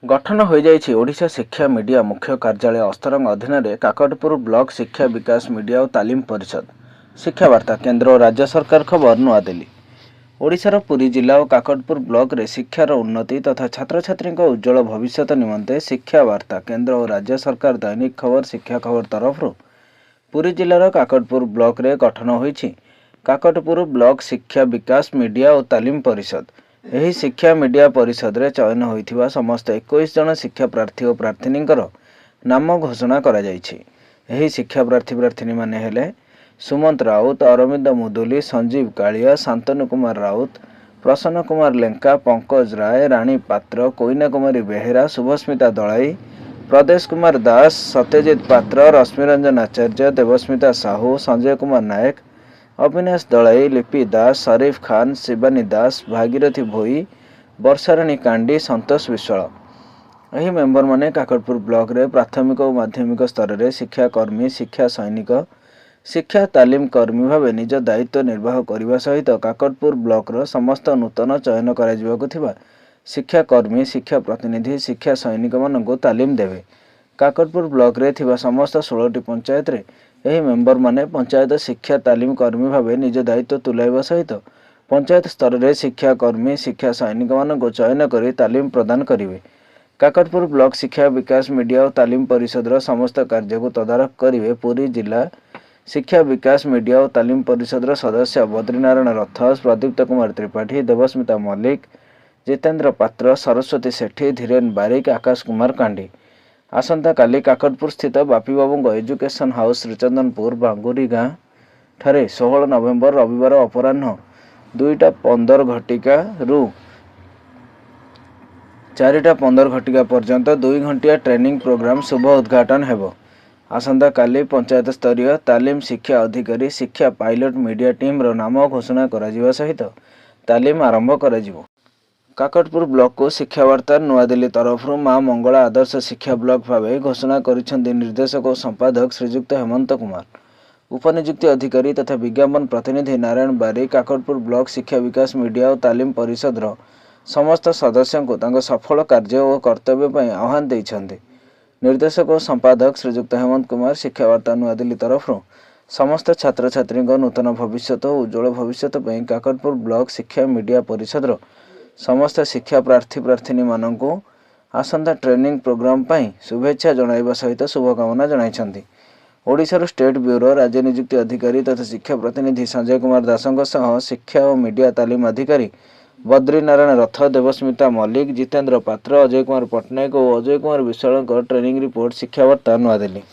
गठन हो जाइछि ओडिशा शिक्षा मीडिया मुख्य कार्यालय अस्तरंग अधीन काकटपुर ब्लॉक शिक्षा विकास मीडिया और तालीम परिषद शिक्षा वार्ता केंद्र और राज्य सरकार खबर नुआदिल्ली। ओडिशार पुरी जिला और काकटपुर ब्लॉक रे शिक्षार उन्नति तथा छात्र छात्री उज्जवल भविष्य निमंते शिक्षा वार्ता केंद्र और राज्य सरकार दैनिक खबर शिक्षा खबर तरफ पुरी जिलार काकटपुर ब्लॉक रे गठन होइछि काकटपुर ब्लॉक शिक्षा विकास मीडिया और तालीम परिषद। यही शिक्षा मीडिया परिषद रे चयन होइथिबा समस्त 21 जन शिक्षा प्रार्थी और प्रार्थिनींकर नाम घोषणा करा जाइछि। यही शिक्षा प्रार्थी प्रार्थिनी माने हेले सुमंत राउत, अरविंद मुदुली, संजीव कालिया, शांतनु कुमार राउत, प्रसन्न कुमार लेंका, पंकज राय, रानी पात्र, कोइना कुमारी बेहेरा, शुभस्मिता दलाई, प्रदेश कुमार दास, सत्यजित पात्र, रश्मिरंजन आचार्य, देवस्मिता साहू, संजय कुमार नायक, अविनाश दलाई, लिपि दास, शरीफ खान, शिवानी दास, भागीरथी भोई, वर्षाराणी कांडी, संतोष विश्वाल। यही मेंबर माने काकटपुर ब्लॉक रे प्राथमिक और माध्यमिक स्तर रे शिक्षा कर्मी, शिक्षा सैनिक, शिक्षा तालीम कर्मी भावे निज दायित्व निर्वाह करने सहित काकटपुर ब्लॉक रो समस्त नूतन चयन करा शिक्षा कर्मी, शिक्षा प्रतिनिधि, शिक्षा सैनिक मानक तालीम देवे। काकटपुर ब्लॉक रे थिबा समस्त 16टी पंचायत रे यही मेंबर माने पंचायत शिक्षा तालीम कर्मी भावे निज दायित्व तुलाइबा सहित पंचायत स्तर रे शिक्षा कर्मी, शिक्षा सैनिक मानक चयन करी तालीम प्रदान करिवे। काकटपुर ब्लॉक शिक्षा विकास मीडिया और तालीम परिषद रो समस्त कार्य को तदारख करिवे पुरी जिला शिक्षा विकास मीडिया और तालीम परिषद रो सदस्य बद्रीनारायण रथ, प्रदीप्त कुमार त्रिपाठी, देवस्मिता मल्लिक, जितेंद्र पात्र, सरस्वती सेठी, धीरेन बारिक, आकाश कुमार कांडी। आसंता काली काकटपुर स्थित बापी बाबू एजुकेशन हाउस श्रीचंदनपुर बांगुरी गाँ ठारे 16 नवेम्बर रविवार अपराह्न 2:15 घटिका रु 4:15 घटिका पर्यंत 2 घंटिया ट्रेनिंग प्रोग्राम शुभ उद्घाटन हेबो। आसंता काली पंचायत स्तरीय तालीम शिक्षा अधिकारी शिक्षा पायलट मीडिया टीम रो नाम घोषणा करा जिवा सहित तालीम आरंभ करा जिवो। काकटपुर ब्लॉक को शिक्षा वार्ता नुआदिल्ली तरफ माँ मंगला आदर्श शिक्षा ब्लॉक भावे घोषणा करिसेंती निर्देशक और संपादक श्रीजुक्त हेमंत कुमार। उपनियुक्ति अधिकारी तथा विज्ञापन प्रतिनिधि नारायण बारी काकटपुर ब्लॉक शिक्षा विकास मीडिया और तालीम परिषद रो समस्त सदस्यों को तांको सफल कार्य और कर्तव्य पई आह्वान दैछन्ते। निर्देशक और संपादक श्रीजुक्त हेमंत कुमार शिक्षा वार्ता नुआदिल्ली तरफ समस्त छात्र छात्री नूतन भविष्य और उज्जवल भविष्य पई काकटपुर ब्लॉक शिक्षा मीडिया परिषद रो समस्त शिक्षा प्रार्थी प्रार्थिनी माननकु आसंता ट्रेनिंग प्रोग्राम पई शुभेच्छा जणाइबा सहित शुभकामना जणाइछन्ति। ओडिशार स्टेट ब्यूरो राज्य नियुक्ति अधिकारी तथा शिक्षा प्रतिनिधि संजय कुमार दासंग सह शिक्षा और मीडिया तालीम अधिकारी बद्रीनारायण रथ, देवस्मिता मल्लिक, जितेंद्र पात्र, अजय कुमार पट्टनायक और अजय कुमार विश्वाल ट्रेनिंग रिपोर्ट शिक्षा वार्ता नुआदिल्ली।